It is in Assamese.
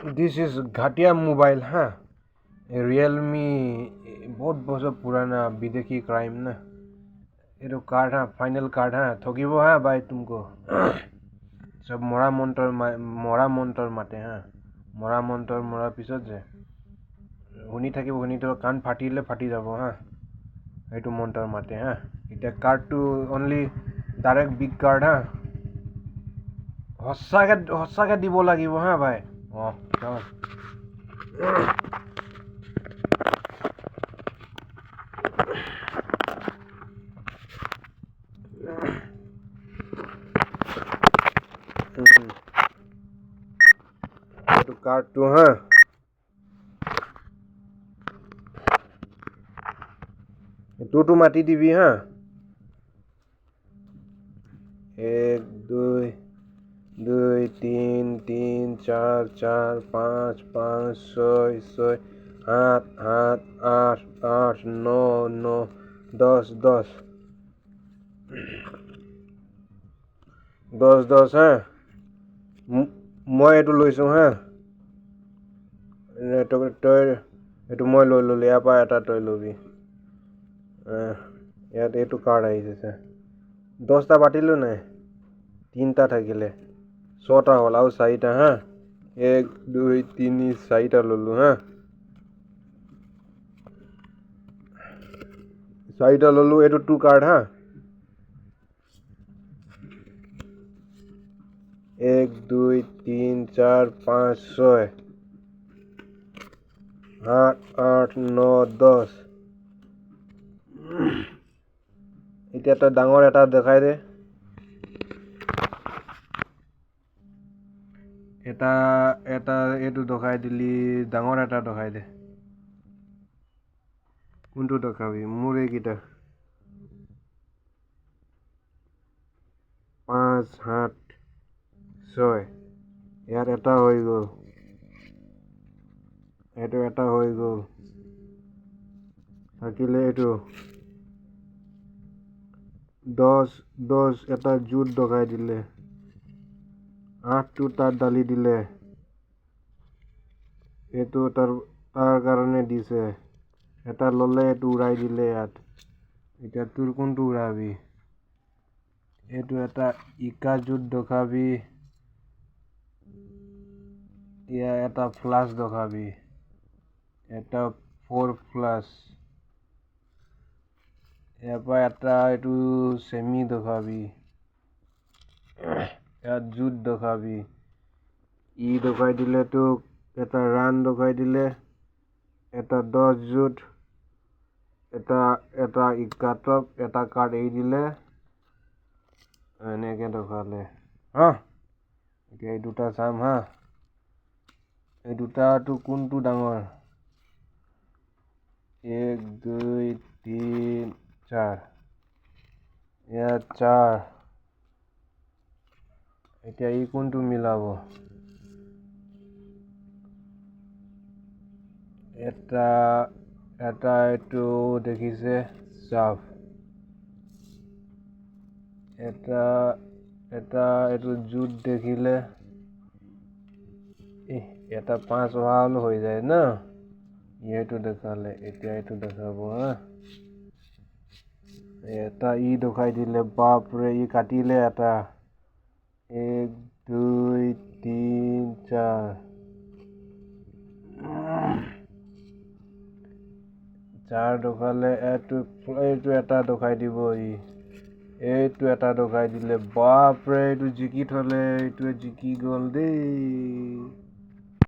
This is घटिया मोबाइल हाँ रियलमी बहुत बছৰ पुराना विदेशी क्राइम ना ये तो कार्ड हाँ फाइनल कार्ड हाँ ठगिबो हाँ भाई तुमको सब मरा मंतर माते हाँ मरा मंतर मरा पिছত जे শুনি থাকিব শুনি তো কাণ ফাটিলে ফাটি যাব हाँ এইটো মন্তৰ মাতে हाँ এটা কাৰ্ডটো অনলি ডাইৰেক্ট বিগ কাৰ্ড हाँ হসাকে দিব লাগিব हाँ ভাই চল এইটো কাৰ্ডটো हाँ तू माती दिबी हाँ 1 2 2 3 3 4 4 5 5 6 6 7 7 8 8 9 9 10 10 10 10 हाँ মই এইটো লৈছো हाँ এইটো মই লৈ ললো ইয়াৰ পৰা এটা তই লবি ইয়াত এইটো কাৰ্ড আহিছে 10টা পাতিলো নাই 3টা থাকিলে 6টা হ'ল আৰু 4টা হা 1 2 3 4টা ললো হা 4টা ললো এইটো 2 কাৰ্ড হা 1 2 3 4 5 6 8 8 9 10 এতিয়া তো ডাঙৰ এটা দেখাই দে এটা এইটো দেখাই দিলি ডাঙৰ এটা দেখাই দে কোনটো দেখাবি মোৰ এইকিটা 5 7 6 ইয়াৰ এটা হৈ গ'ল এইটো এটা হৈ গ'ল থাকিলে এইটো 10 10 এটা জুট দেখাই দিলে 8টো তাত ডালি দিলে এইটো তাৰ কাৰণে দিছে এটা ললে এইটো উৰাই দিলে ইয়াত এতিয়া তোৰ কোনটো উৰাবি এইটো এটা ইকা জুট দেখাবি ইয়া এটা ফ্লাশ দেখাবি এটা 4 ফ্লাশ ইয়াৰ পৰা এটা এইটো সেমি দেখাবি ইয়াত জুট দেখাবি ই দেখাই দিলে তো এটা রান দেখাই দিলে এটা 10 জুট এটা ইকাটক এটা কাৰ্ড এই দিলে এনেকে দেখালে হা এতিয়া এই দুটা চাম হা এই দুটাটো কোনটো ডাঙৰ 1 2 3 4 ইয়াত 4 এতিয়া ই কোনটো মিলাব এটা এইটো দেখিছে সাফ এটা এইটো জুট দেখিলে এটা 5 হল হৈ যায় না এইটো দেখালে এতিয়া এইটো দেখাব হা এটা ই দেখাই দিলে বাপৰে ই কাটিলে এটা 1 2 3 4 4 দেখালে এইটো এটা দেখাই দিব ই এইটো এটা দেখাই দিলে বাপৰে এইটো জিকি থলে এইটো জিকি গ'ল দেই